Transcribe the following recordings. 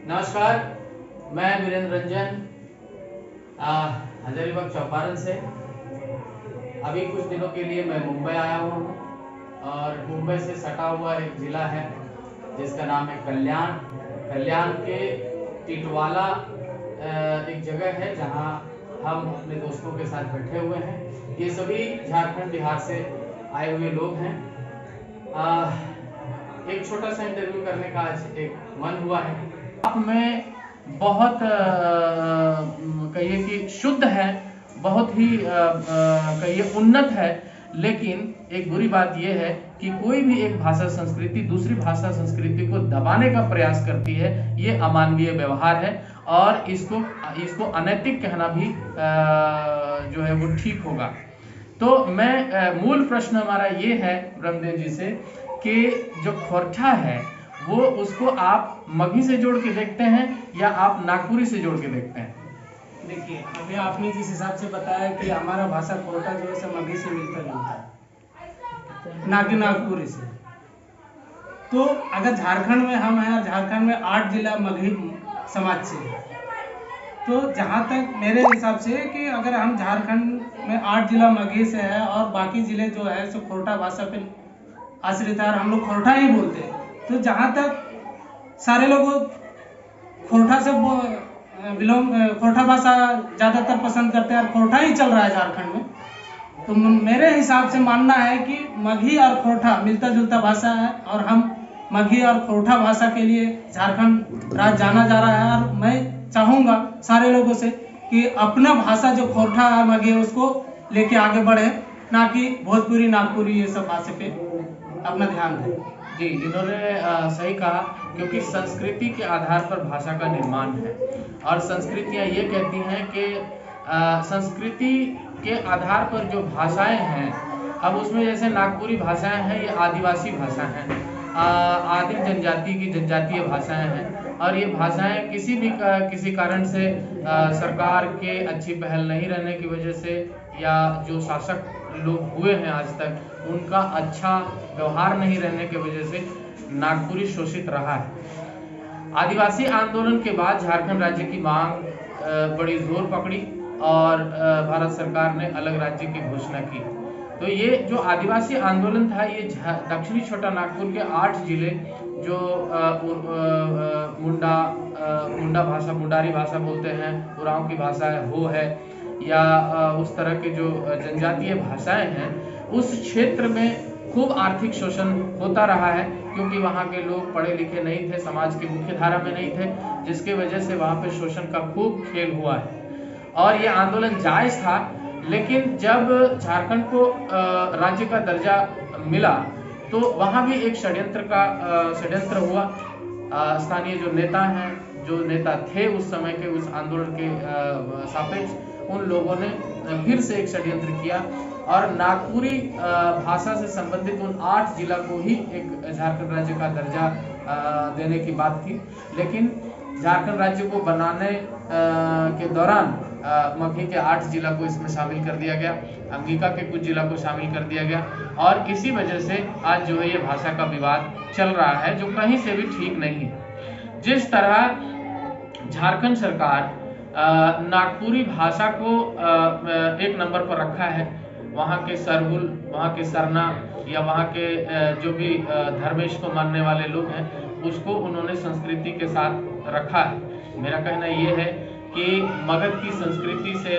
नमस्कार, मैं वीरेंद्र रंजन हजारीबाग चौपारण से। अभी कुछ दिनों के लिए मैं मुंबई आया हुआ हूँ और मुंबई से सटा हुआ एक ज़िला है जिसका नाम है कल्याण। कल्याण के टिटवाला एक जगह है जहाँ हम अपने दोस्तों के साथ बैठे हुए हैं। ये सभी झारखंड बिहार से आए हुए लोग हैं। एक छोटा सा इंटरव्यू करने का आज एक मन हुआ है। आप में बहुत कहिए कि शुद्ध है, बहुत ही कहिए उन्नत है, लेकिन एक बुरी बात यह है कि कोई भी एक भाषा संस्कृति दूसरी भाषा संस्कृति को दबाने का प्रयास करती है। ये अमानवीय व्यवहार है और इसको अनैतिक कहना भी जो है वो ठीक होगा। तो मैं मूल प्रश्न हमारा ये है ब्रह्मदेव जी से कि जो खोरठा है वो उसको आप मगही से जोड़ के देखते हैं या आप नागपुरी से जोड़ के देखते हैं? देखिए, अभी आपने जिस हिसाब से बताया कि हमारा भाषा खोरठा जो है मगही से मिलता जुलता है, ना कि नागपुरी से। तो अगर झारखंड में हम हैं, झारखंड में 8 जिला मगही समाज से है, तो जहाँ तक मेरे हिसाब से कि अगर हम झारखंड में 8 जिला मगही से है और बाकी जिले जो है सो खोरठा भाषा पे आश्रित है और हम लोग खोरठा ही बोलते हैं, तो जहाँ तक सारे लोग खोरठा से खोरठा भाषा ज़्यादातर पसंद करते हैं और खोरठा ही चल रहा है झारखंड में। तो मेरे हिसाब से मानना है कि मगही और खोरठा मिलता जुलता भाषा है और हम मगही और खोरठा भाषा के लिए झारखंड राज्य जाना जा रहा है। और मैं चाहूँगा सारे लोगों से कि अपना भाषा जो खोरठा है मगही है उसको लेके आगे बढ़े, ना कि भोजपुरी नागपुरी ये सब भाषा पे अपना ध्यान दें। जी, इन्होंने सही कहा, क्योंकि संस्कृति के आधार पर भाषा का निर्माण है और संस्कृतियाँ ये कहती हैं कि संस्कृति के आधार पर जो भाषाएं हैं, अब उसमें जैसे नागपुरी भाषाएं हैं, ये आदिवासी भाषा हैं, आदिम जनजाति की जनजातीय भाषाएं हैं और ये भाषाएं किसी कारण से सरकार के अच्छी पहल नहीं रहने की वजह से या जो शासक लोग हुए हैं आज तक उनका अच्छा व्यवहार नहीं रहने की वजह से नागपुरी शोषित रहा है। आदिवासी आंदोलन के बाद झारखंड राज्य की मांग बड़ी जोर पकड़ी और भारत सरकार ने अलग राज्य की घोषणा की। तो ये जो आदिवासी आंदोलन था, ये दक्षिणी छोटा नागपुर के 8 जिले जो मुंडा भाषा, मुंडारी भाषा बोलते हैं, उरांव की भाषा है, हो है, या उस तरह के जो जनजातीय भाषाएं हैं, उस क्षेत्र में खूब आर्थिक शोषण होता रहा है, क्योंकि वहाँ के लोग पढ़े लिखे नहीं थे, समाज की मुख्य धारा में नहीं थे, जिसके वजह से वहाँ पे शोषण का खूब खेल हुआ है और ये आंदोलन जायज था। लेकिन जब झारखंड को राज्य का दर्जा मिला तो वहाँ भी एक षड्यंत्र हुआ। स्थानीय जो नेता हैं, जो नेता थे उस समय के, उस आंदोलन के सापेक्ष, उन लोगों ने फिर से एक षड्यंत्र किया और नागपुरी भाषा से संबंधित उन 8 जिला को ही एक झारखंड राज्य का दर्जा देने की बात थी। लेकिन झारखंड राज्य को बनाने के दौरान मगही के 8 जिला को इसमें शामिल कर दिया गया, अंगिका के कुछ जिला को शामिल कर दिया गया और इसी वजह से आज जो है ये भाषा का विवाद चल रहा है, जो कहीं से भी ठीक नहीं है। जिस तरह झारखंड सरकार नागपुरी भाषा को एक नंबर पर रखा है, वहाँ के सरहुल, वहाँ के सरना या वहाँ के जो भी धर्मेश को मानने वाले लोग हैं, उसको उन्होंने संस्कृति के साथ रखा है। मेरा कहना ये है कि मगध की संस्कृति से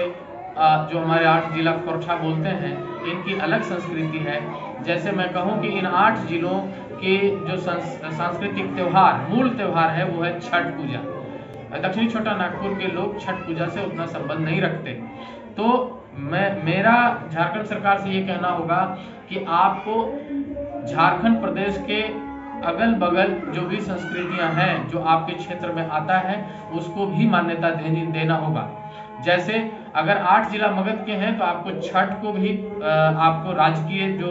जो हमारे 8 जिला खोरठा बोलते हैं, इनकी अलग संस्कृति है। जैसे मैं कहूँ कि इन 8 जिलों के जो सांस्कृतिक त्यौहार, मूल त्यौहार है, वो है छठ पूजा। दक्षिणी छोटा नागपुर के लोग छठ पूजा से उतना संबंध नहीं रखते। तो मेरा झारखंड सरकार से ये कहना होगा कि आपको झारखंड प्रदेश के अगल बगल जो भी संस्कृतियां हैं, जो आपके क्षेत्र में आता है, उसको भी मान्यता देना होगा। जैसे अगर 8 जिला मगध के हैं तो आपको छठ को भी आपको राजकीय जो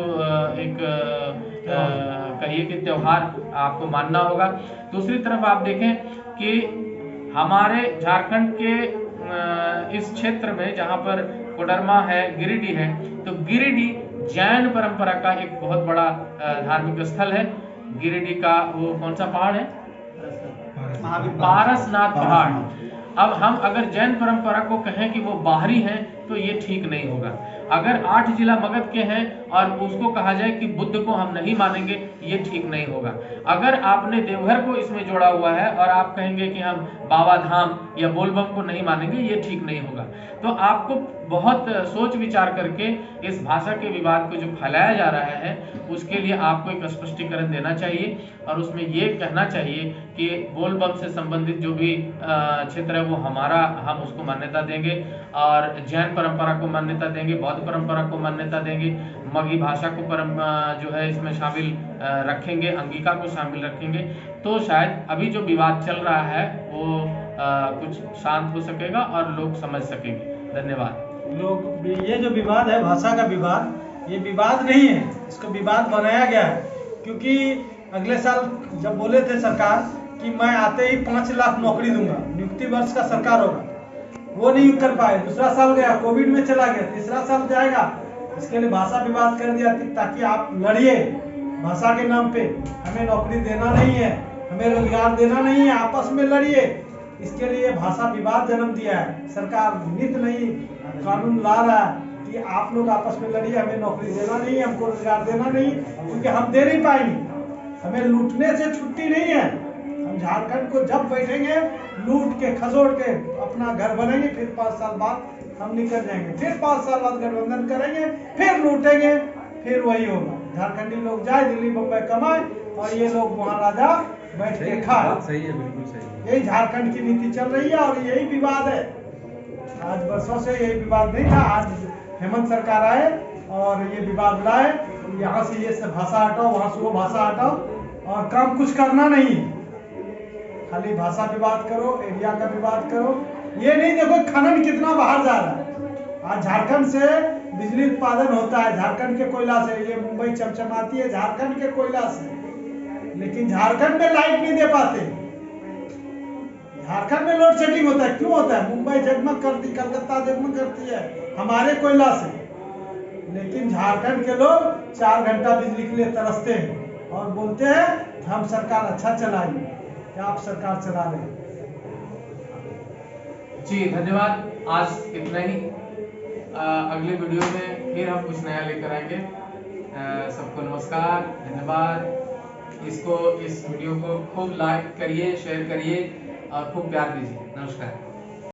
एक कहिए कि त्योहार आपको मानना होगा। दूसरी तरफ आप देखें कि हमारे झारखंड के इस क्षेत्र में जहाँ पर कोडरमा है, गिरिडीह है, तो गिरिडीह जैन परंपरा का एक बहुत बड़ा धार्मिक स्थल है। गिरिडीह का वो कौन सा पहाड़ है? पारसनाथ पहाड़। अब हम अगर जैन परंपरा को कहें कि वो बाहरी हैं तो ये ठीक नहीं होगा। अगर 8 जिला मगध के हैं और उसको कहा जाए कि बुद्ध को हम नहीं मानेंगे, ये ठीक नहीं होगा। अगर आपने देवघर को इसमें जोड़ा हुआ है और आप कहेंगे कि हम बाबा धाम या बोलबम को नहीं मानेंगे, ये ठीक नहीं होगा। तो आपको बहुत सोच विचार करके इस भाषा के विवाद को जो फैलाया जा रहा है उसके लिए आपको एक स्पष्टीकरण देना चाहिए और उसमें ये कहना चाहिए कि बोलबम से संबंधित जो भी क्षेत्र है वो हमारा, हम उसको मान्यता देंगे और जैन परंपरा को मान्यता देंगे, बौद्ध परंपरा को मान्यता देंगे, मगही भाषा को जो है इसमें शामिल रखेंगे, अंगिका को शामिल रखेंगे। तो शायद अभी जो विवाद चल रहा है वो कुछ शांत हो सकेगा और लोग समझ सकेंगे। धन्यवाद। लोग ये जो विवाद है भाषा का विवाद, ये विवाद नहीं है, इसको विवाद बनाया गया है। क्योंकि अगले साल जब बोले थे सरकार कि मैं आते ही 5 लाख नौकरी दूंगा, नियुक्ति वर्ष का सरकार होगा, वो नहीं कर पाए। दूसरा साल गया, कोविड में चला गया, तीसरा साल जाएगा, इसके लिए भाषा विवाद कर दिया ताकि आप लड़िए भाषा के नाम पे। हमें नौकरी देना नहीं है, हमें रोजगार देना नहीं है, आपस में लड़िए। इसके लिए भाषा विवाद जन्म दिया है। सरकार नित नहीं कानून ला रहा है कि आप लोग आपस में लड़िए, हमें नौकरी देना नहीं है, हमको रोजगार देना नहीं, क्योंकि हम दे नहीं पाएंगे। हमें लूटने से छुट्टी नहीं है। हम झारखंड को जब बैठेंगे लूट के खसोट के अपना घर बनेंगे, फिर 5 साल बाद हम निकल जाएंगे, फिर 5 साल बाद गठबंधन करेंगे, फिर लूटेंगे, फिर वही होगा। झारखंडी लोग जाए दिल्ली बम्बई कमाए और ये लोग वहाँ राजा बैठ के खाए। सही है, बिल्कुल सही है। यही झारखंड की नीति चल रही है और यही विवाद है। आज वर्षों से यही विवाद नहीं था, आज हेमंत सरकार आए और ये विवाद लाए, यहाँ से ये सब भाषा हटाओ, वहाँ से वो भाषा हटाओ और काम कुछ करना नहीं, खाली भाषा विवाद करो, एरिया का विवाद करो। ये नहीं देखो खनन कितना बाहर जा रहा है। आज झारखंड से बिजली उत्पादन होता है, झारखंड के कोयला से। ये मुंबई चमचमाती है झारखंड के कोयला से, लेकिन झारखंड में लाइट नहीं दे पाते। झारखंड में लोड शेडिंग होता है, क्यों होता है? मुंबई जगमग करती, कलकत्ता जगमग करती है हमारे कोयला से, लेकिन झारखंड के लोग 4 घंटा बिजली के लिए तरसते हैं और बोलते हैं हम सरकार अच्छा चलाएंगे। क्या आप सरकार चला रहे हैं? जी धन्यवाद। आज इतना ही। अगले वीडियो में फिर हम कुछ नया लेकर आएंगे। सबको नमस्कार, धन्यवाद। इस वीडियो को खूब लाइक करिए, शेयर करिए और खूब प्यार दीजिए। नमस्कार।